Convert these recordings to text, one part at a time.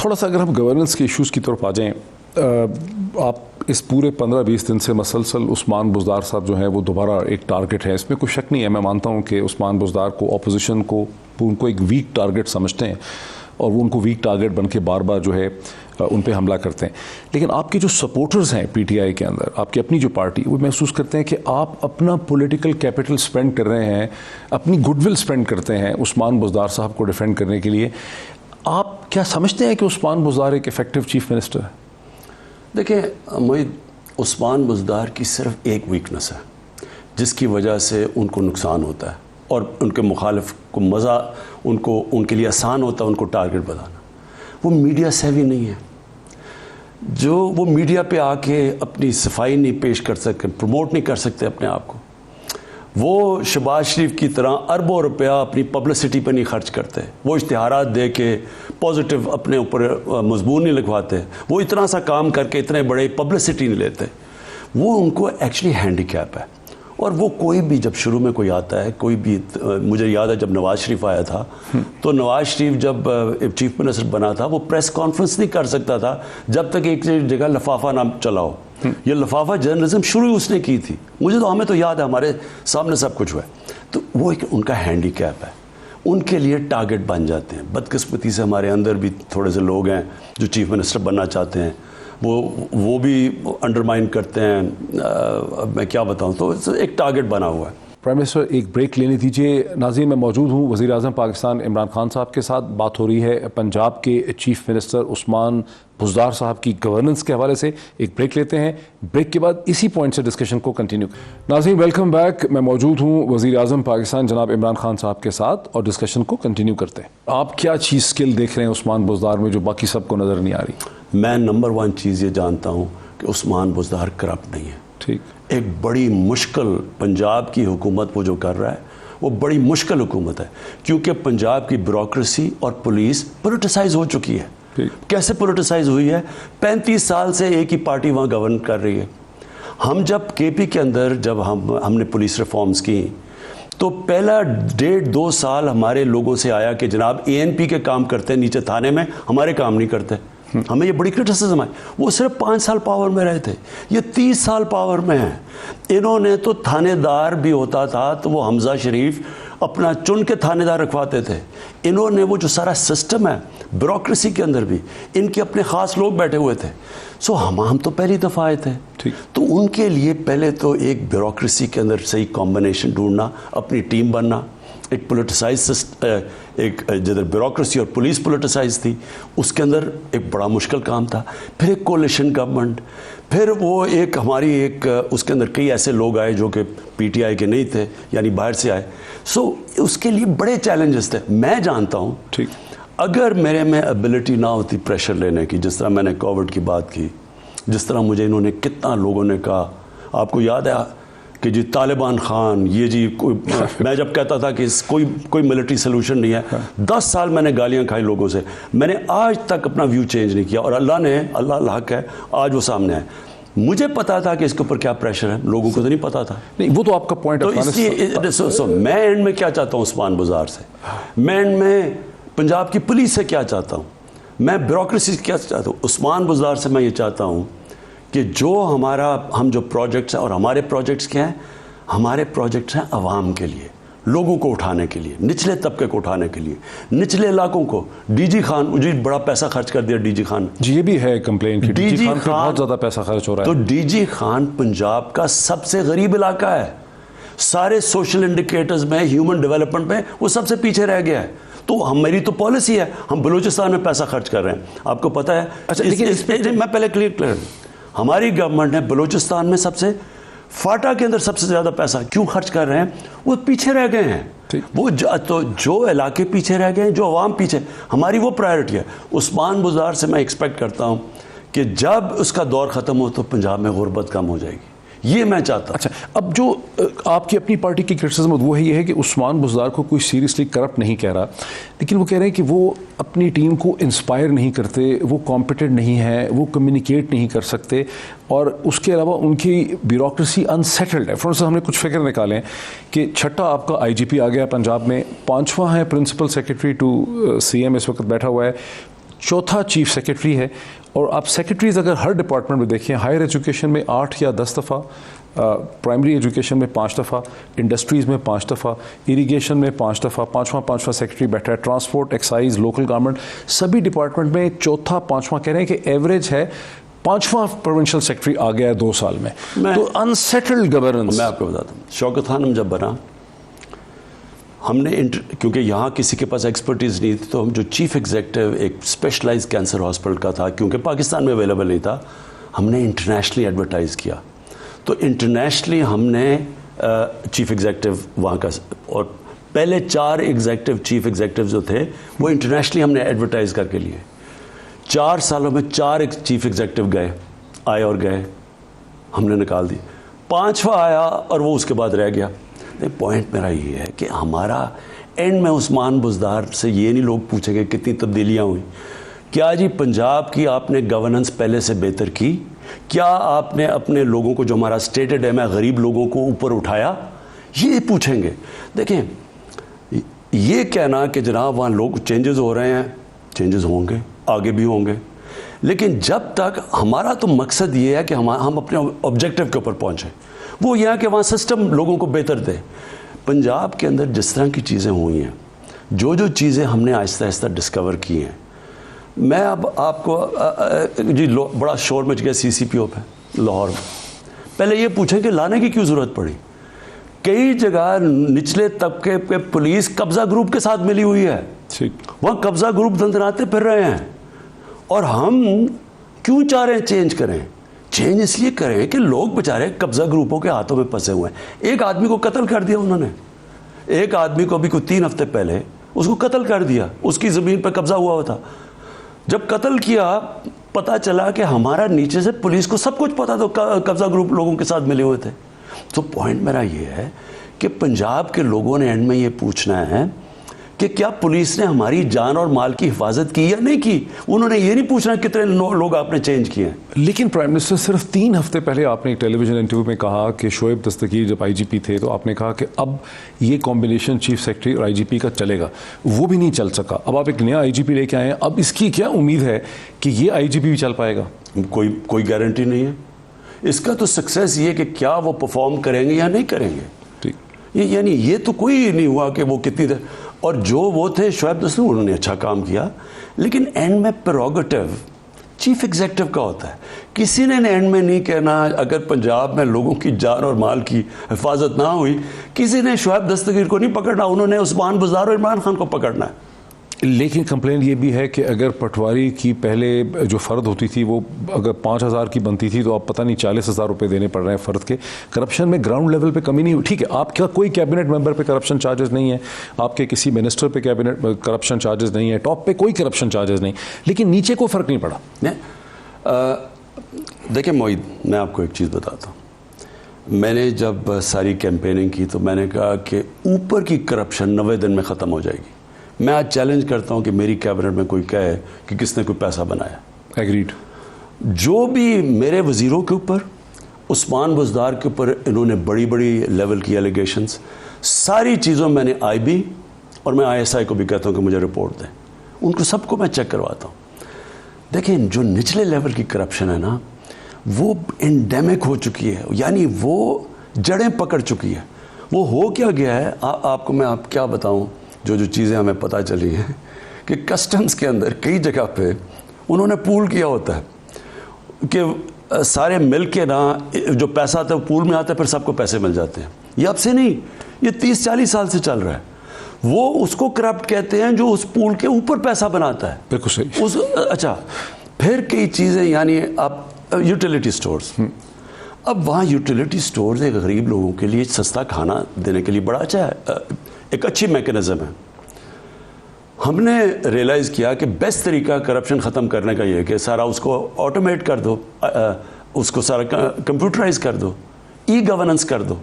थोड़ा सा अगर हम गवर्नेंस के इश्यूज़ की तरफ आ जाएं, आप इस पूरे 15-20 दिन से मसलसल उस्मान बुज़दार साहब जो हैं वो दोबारा एक टारगेट है, इसमें कोई शक नहीं है। मैं मानता हूं कि उस्मान बुज़दार को ऑपोजिशन को उनको एक वीक टारगेट समझते हैं और वो उनको वीक टारगेट बन के बार बार जो है उन पे हमला करते हैं। लेकिन आपके जो सपोर्टर्स हैं पीटीआई के अंदर, आपकी अपनी जो पार्टी, वो महसूस करते हैं कि आप अपना पॉलिटिकल कैपिटल स्पेंड कर रहे हैं, अपनी गुडविल स्पेंड करते हैं उस्मान बुज़दार साहब को डिफेंड करने के लिए। आप क्या समझते हैं कि उस्मान बुज़दार एक इफेक्टिव चीफ मिनिस्टर है? देखिए मोहित, उस्मान बुज़दार की सिर्फ एक वीकनेस है जिसकी वजह से उनको नुकसान होता है और उनके मुखालिफ को मज़ा, उनको उनके लिए आसान होता है उनको टारगेट बनाना। वो मीडिया सेवी नहीं है, जो वो मीडिया पे आके अपनी सफाई नहीं पेश कर सकते, प्रमोट नहीं कर सकते अपने आप को। वो शहबाज शरीफ की तरह अरबों रुपया अपनी पब्लिसिटी पे नहीं खर्च करते, वो इश्तिहारात दे के पॉजिटिव अपने ऊपर मजबूर नहीं लिखवाते, वो इतना सा काम करके इतने बड़े पब्लिसिटी नहीं लेते। वो उनको एक्चुअली हैंडीकैप है। और वो कोई भी जब शुरू में कोई आता है, कोई भी, मुझे याद है जब नवाज़ शरीफ आया था तो नवाज़ शरीफ जब चीफ मिनिस्टर बना था वो प्रेस कॉन्फ्रेंस नहीं कर सकता था जब तक एक जगह लफाफा ना चलाओ। ये लफाफा जर्नलिज्म शुरू उसने की थी, मुझे तो, हमें तो याद है, हमारे सामने सब कुछ हुआ है। तो वो एक उनका हैंडीकैप है, उनके लिए टारगेट बन जाते हैं। बदकिस्मती से हमारे अंदर भी थोड़े से लोग हैं जो चीफ मिनिस्टर बनना चाहते हैं, वो भी अंडरमाइन करते हैं। मैं क्या बताऊं, तो एक टारगेट बना हुआ है। प्राइम मिनिस्टर, एक ब्रेक लेनी दीजिए। नाज़रीन, मैं मौजूद हूँ वज़ीर आज़म पाकिस्तान इमरान खान साहब के साथ। बात हो रही है पंजाब के चीफ मिनिस्टर उस्मान बुज़दार साहब की गवर्नेंस के हवाले से। एक ब्रेक लेते हैं, ब्रेक के बाद इसी पॉइंट से डिस्कशन को कंटिन्यू। नाज़रीन, वेलकम बैक। मैं मौजूद हूँ वज़ीर आज़म पाकिस्तान जनाब इमरान खान साहब के साथ और डिस्कशन को कंटिन्यू करते हैं। आप क्या चीज़ स्किल देख रहे हैं उस्मान बुज़दार में जो बाकी सबको नज़र नहीं आ रही? मैं नंबर 1 चीज़ ये जानता हूँ कि उस्मान बुज़दार करप्ट नहीं है। ठीक, एक बड़ी मुश्किल पंजाब की हुकूमत वो जो कर रहा है वो बड़ी मुश्किल हुकूमत है, क्योंकि पंजाब की ब्यूरोक्रेसी और पुलिस पोलिटिसाइज हो चुकी है। कैसे पोलिटिसाइज हुई है? 35 साल से एक ही पार्टी वहाँ गवर्न कर रही है। हम जब केपी के अंदर जब हमने पुलिस रिफॉर्म्स की तो पहला 1.5-2 साल हमारे लोगों से आया कि जनाब ANP के काम करते हैं नीचे थाने में, हमारे काम नहीं करते। हमें ये बड़ी क्रिटिसिज्म आई। वो सिर्फ 5 साल पावर में रहे थे, ये 30 साल पावर में हैं। इन्होंने तो थानेदार भी होता था तो वो हमजा शरीफ अपना चुन के थानेदार रखवाते थे। इन्होंने वो जो सारा सिस्टम है ब्यूरोक्रेसी के अंदर भी इनके अपने ख़ास लोग बैठे हुए थे। सो हम तो पहली दफ़ा आए थे, तो उनके लिए पहले तो एक ब्यूरोक्रेसी के अंदर सही कॉम्बिनेशन ढूंढना, अपनी टीम बनना, एक पोलिटिसाइज, एक जिधर ब्यूरोक्रेसी और पुलिस पोलिटिसाइज थी उसके अंदर एक बड़ा मुश्किल काम था। फिर एक कोलिशन गवर्नमेंट, फिर वो एक हमारी एक उसके अंदर कई ऐसे लोग आए जो कि पीटीआई के नहीं थे, यानी बाहर से आए। सो उसके लिए बड़े चैलेंजेस थे। मैं जानता हूँ ठीक, अगर मेरे में एबिलिटी ना होती प्रेशर लेने की, जिस तरह मैंने कोविड की बात की, जिस तरह मुझे इन्होंने, कितना लोगों ने कहा, आपको याद है कि जी तालिबान खान, ये जी कोई मैं जब कहता था कि कोई मिलिट्री सोल्यूशन नहीं है, 10 साल मैंने गालियां खाई लोगों से। मैंने आज तक अपना व्यू चेंज नहीं किया और अल्लाह हक है, आज वो सामने है। मुझे पता था कि इसके ऊपर क्या प्रेशर है, लोगों को तो नहीं पता था। नहीं, वो तो आपका पॉइंट। तो इसलिए मैं एंड में क्या चाहता हूँ उस्मान बुज़दार से, मैं एंड में पंजाब की पुलिस से क्या चाहता हूँ, मैं ब्यूरोक्रेसी से क्या चाहता हूँ, उस्मान बुज़दार से मैं ये चाहता हूँ कि जो हम जो प्रोजेक्ट्स हैं, और हमारे प्रोजेक्ट्स क्या हैं, हमारे प्रोजेक्ट्स हैं आवाम के लिए, लोगों को उठाने के लिए, निचले तबके को उठाने के लिए, निचले इलाकों को। डीजी खान, मुझे बड़ा पैसा खर्च कर दिया डीजी खान जी, ये भी है कंप्लेन की डीजी खान पे बहुत ज़्यादा पैसा खर्च हो रहा है। तो डीजी खान पंजाब का सबसे गरीब इलाका है, सारे सोशल इंडिकेटर्स में, ह्यूमन डेवलपमेंट में वो सबसे पीछे रह गया है। तो मेरी तो पॉलिसी है, हम बलूचिस्तान में पैसा खर्च कर रहे हैं, आपको पता है। अच्छा, लेकिन इस पे मैं पहले क्लियर, हमारी गवर्नमेंट ने बलूचिस्तान में सबसे, फाटा के अंदर सबसे ज़्यादा पैसा क्यों खर्च कर रहे हैं? वो पीछे रह गए हैं, वो जो इलाके पीछे रह गए हैं, जो अवाम पीछे, हमारी वो प्रायोरिटी है। उस्मान बुज़दार से मैं एक्सपेक्ट करता हूँ कि जब उसका दौर ख़त्म हो तो पंजाब में गुर्बत कम हो जाएगी, ये मैं चाहता। अच्छा, अब जो आपकी अपनी पार्टी की क्रिटिसिज्म वो है ये है कि उस्मान बुज़दार को कोई सीरियसली करप्ट नहीं कह रहा, लेकिन वो कह रहे हैं कि वो अपनी टीम को इंस्पायर नहीं करते, वो कॉम्पिटेंट नहीं है, वो कम्युनिकेट नहीं कर सकते, और उसके अलावा उनकी ब्यूरोक्रेसी अनसेटल्ड है। फॉर इंस्टेंस हमने कुछ फिगर निकाले हैं कि 6ठा आपका IGP आ गया पंजाब में, 5वां है प्रिंसिपल सेक्रेटरी टू CM इस वक्त बैठा हुआ है, चौथा चीफ सेक्रेटरी है। और आप सेक्रेटरीज अगर हर डिपार्टमेंट में देखें, हायर एजुकेशन में 8 या 10 दफ़ा, प्राइमरी एजुकेशन में 5 दफ़ा, इंडस्ट्रीज़ में 5 दफ़ा, इरिगेशन में 5 दफ़ा, पाँचवा सेक्रेटरी बैठा है, ट्रांसपोर्ट, एक्साइज, लोकल गवर्नमेंट, सभी डिपार्टमेंट में चौथा पाँचवा कह रहे हैं कि एवरेज है 5वां प्रोविंशियल सेक्रेटरी आ गया है 2 साल में। तो अनसेटल्ड गवर्नेंस। मैं आपको बताता हूँ, शौकत खानम जब बना, हमने क्योंकि यहाँ किसी के पास एक्सपर्टीज़ नहीं थी, तो हम जो चीफ एग्जीक्यूटिव एक स्पेशलाइज्ड कैंसर हॉस्पिटल का था, क्योंकि पाकिस्तान में अवेलेबल नहीं था, हमने इंटरनेशनली एडवर्टाइज़ किया। तो इंटरनेशनली हमने चीफ एग्जीक्यूटिव वहाँ का, और पहले 4 एग्जीक्यूटिव चीफ एग्जीक्यूटिव जो थे वो इंटरनेशनली हमने एडवर्टाइज़ करके लिए। 4 सालों में 4 चीफ एग्जीक्यूटिव गए, आए और गए, हमने निकाल दी। 5वां आया और वो उसके बाद रह गया। पॉइंट मेरा ये है कि हमारा एंड में उस्मान बुज़दार से ये नहीं लोग पूछेंगे कितनी तब्दीलियाँ हुई, क्या जी पंजाब की आपने गवर्नेंस पहले से बेहतर की, क्या आपने अपने लोगों को, जो हमारा स्टेटेड है, मैं गरीब लोगों को ऊपर उठाया, ये पूछेंगे। देखें, ये कहना कि जनाब वहाँ लोग चेंजेस हो रहे हैं, चेंजेस होंगे, आगे भी होंगे, लेकिन जब तक हमारा तो मकसद ये है कि हम अपने ऑब्जेक्टिव के ऊपर पहुँचें, वो यह है कि वहाँ सिस्टम लोगों को बेहतर दे। पंजाब के अंदर जिस तरह की चीज़ें हुई हैं, जो चीज़ें हमने आहिस्ता आहिस्ता डिस्कवर की हैं, मैं अब आपको जी बड़ा शोर मच गया CCPO पे लाहौर में। पहले ये पूछें कि लाने की क्यों ज़रूरत पड़ी। कई जगह निचले तबके पे पुलिस कब्ज़ा ग्रुप के साथ मिली हुई है, वहाँ कब्ज़ा ग्रुप धंधनाते फिर रहे हैं, और हम क्यों चाह रहे हैं चेंज करें। चेंज इसलिए करें कि लोग बेचारे कब्ज़ा ग्रुपों के हाथों में फंसे हुए हैं। एक आदमी को कत्ल कर दिया उन्होंने, एक आदमी को भी कोई 3 हफ्ते पहले उसको कत्ल कर दिया, उसकी ज़मीन पर कब्ज़ा हुआ था। जब कत्ल किया, पता चला कि हमारा नीचे से पुलिस को सब कुछ पता, तो कब्ज़ा ग्रुप लोगों के साथ मिले हुए थे। तो पॉइंट मेरा ये है कि पंजाब के लोगों ने एंड में ये पूछना है कि क्या पुलिस ने हमारी जान और माल की हिफाजत की या नहीं की। उन्होंने ये नहीं पूछना कितने लोग आपने चेंज किए हैं। लेकिन प्राइम मिनिस्टर, सिर्फ 3 हफ्ते पहले आपने एक टेलीविजन इंटरव्यू में कहा कि शोएब दस्तगीर जब IGP थे, तो आपने कहा कि अब ये कॉम्बिनेशन चीफ सेक्रेटरी और IGP का चलेगा, वो भी नहीं चल सका। अब आप एक नया IGP लेके आए हैं, अब इसकी क्या उम्मीद है कि ये IGP भी चल पाएगा? कोई गारंटी नहीं है इसका। तो सक्सेस ये कि क्या वो परफॉर्म करेंगे या नहीं करेंगे। ठीक, यानी ये तो कोई नहीं हुआ कि वो कितनी देर, और जो वो थे शोएब दस्तगीर, उन्होंने अच्छा काम किया, लेकिन एंड में प्रेरोगेटिव चीफ एग्जीक्यूटिव का होता है। किसी ने एंड में नहीं कहना, अगर पंजाब में लोगों की जान और माल की हिफाजत ना हुई, किसी ने शोएब दस्तगीर को नहीं पकड़ना, उन्होंने उस्मान बुज़दार और इमरान खान को पकड़ना है। लेकिन कंप्लेन ये भी है कि अगर पटवारी की पहले जो फ़र्द होती थी वो अगर 5,000 की बनती थी, तो अब पता नहीं 40,000 रुपये देने पड़ रहे हैं फ़र्द के। करप्शन में ग्राउंड लेवल पे कमी नहीं हुई। ठीक है, आपका कोई कैबिनेट मेंबर पे करप्शन चार्जेस नहीं है, आपके किसी मिनिस्टर पे कैबिनेट करप्शन चार्जेस नहीं है, टॉप पे कोई करप्शन चार्जेस नहीं, लेकिन नीचे को फ़र्क नहीं पड़ा। देखिए मोहित, मैं आपको एक चीज़ बताता हूँ। मैंने जब सारी कैंपेनिंग की तो मैंने कहा कि ऊपर की करप्शन 90 दिन में ख़त्म हो जाएगी। मैं आज चैलेंज करता हूं कि मेरी कैबिनेट में कोई कहे कि किसने कोई पैसा बनाया। एग्रीड। जो भी मेरे वजीरों के ऊपर, उस्मान बुज़दार के ऊपर इन्होंने बड़ी बड़ी लेवल की एलिगेशंस, सारी चीज़ों मैंने IB और मैं ISI को भी कहता हूं कि मुझे रिपोर्ट दें, उनको सबको मैं चेक करवाता हूं। देखिए, जो निचले लेवल की करप्शन है ना, वो एंडेमिक हो चुकी है, यानी वो जड़ें पकड़ चुकी है। वो हो क्या गया है, आपको मैं क्या बताऊं। जो चीज़ें हमें पता चली हैं कि कस्टम्स के अंदर कई जगह पे उन्होंने पूल किया होता है कि सारे मिल के ना, जो पैसा आता है वो पूल में आता है, फिर सबको पैसे मिल जाते हैं। ये अब से नहीं, ये 30-40 साल से चल रहा है। वो उसको करप्ट कहते हैं जो उस पूल के ऊपर पैसा बनाता है। बिल्कुल सही। अच्छा, फिर कई चीज़ें, यानी आप यूटिलिटी स्टोर्स, अब वहाँ यूटिलिटी स्टोर्स एक गरीब लोगों के लिए सस्ता खाना देने के लिए बड़ा अच्छा है, एक अच्छी मैकेनिज़्म है। हमने रियलाइज़ किया कि बेस्ट तरीका करप्शन ख़त्म करने का ये है कि सारा उसको ऑटोमेट कर दो, उसको सारा कंप्यूटराइज कर दो, ई-गवर्नेंस कर दो।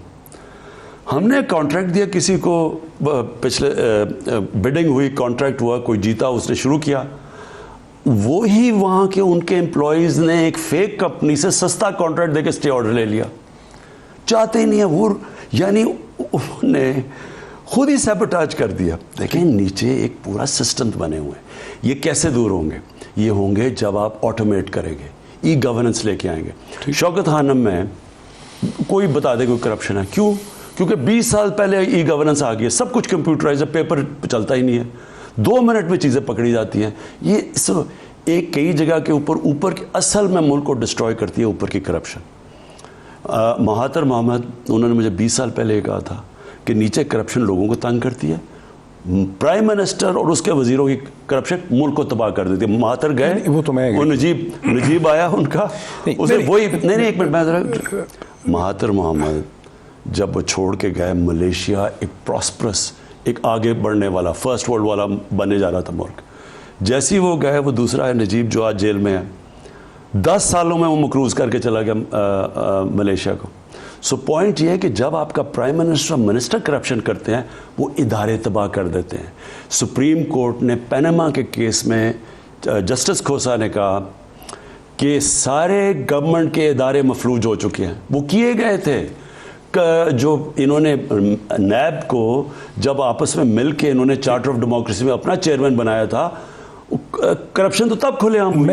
हमने कॉन्ट्रैक्ट दिया किसी को, पिछले बिडिंग हुई, कॉन्ट्रैक्ट हुआ, कोई जीता, उसने शुरू किया, वो ही वहाँ के उनके एम्प्लॉयज़ ने एक फेक कंपनी से सस्ता कॉन्ट्रैक्ट देकर स्टे ऑर्डर ले लिया। चाहते ही नहीं है वो, यानी उन्होंने खुद ही सैबोटाज कर दिया। लेकिन नीचे एक पूरा सिस्टम बने हुए हैं। ये कैसे दूर होंगे? ये होंगे जब आप ऑटोमेट करेंगे, ई गवर्नेंस लेके आएंगे। शौकत खानम में कोई बता दे कोई करप्शन है, क्यों? क्योंकि 20 साल पहले ई गवर्नेंस आ गई है, सब कुछ कंप्यूटराइज है, पेपर चलता ही नहीं है, 2 मिनट में चीज़ें पकड़ी जाती हैं। ये एक कई जगह के ऊपर की असल में मुल्क को डिस्ट्रॉय करती है ऊपर की करप्शन। महातिर मोहम्मद, उन्होंने मुझे 20 साल पहले ये कहा था कि नीचे करप्शन लोगों को तंग करती है, प्राइम मिनिस्टर और उसके वजीरों की करप्शन मुल्क को तबाह कर देती है। महातिर गए, वो तो मैं, वो नजीब आया उनका, उसे वही नहीं एक मिनट मैं जरा, महातिर मोहम्मद जब वो छोड़ के गए मलेशिया, एक प्रॉस्परस, एक आगे बढ़ने वाला, फर्स्ट वर्ल्ड वाला बनने जा रहा था मुल्क, जैसे ही वो गए, वो दूसरा है नजीब जो आज जेल में है, 10 सालों में वो मकरूज करके चला गया मलेशिया को। सो पॉइंट ये है कि जब आपका प्राइम मिनिस्टर और मिनिस्टर करप्शन करते हैं, वो इदारे तबाह कर देते हैं। सुप्रीम कोर्ट ने पनामा के केस में जस्टिस खोसा ने कहा कि सारे गवर्नमेंट के इदारे मफलूज हो चुके हैं। वो किए गए थे जो इन्होंने नैब को जब आपस में मिल के इन्होंने चार्टर ऑफ डेमोक्रेसी में अपना चेयरमैन बनाया था, करप्शन तो तब खुले आम।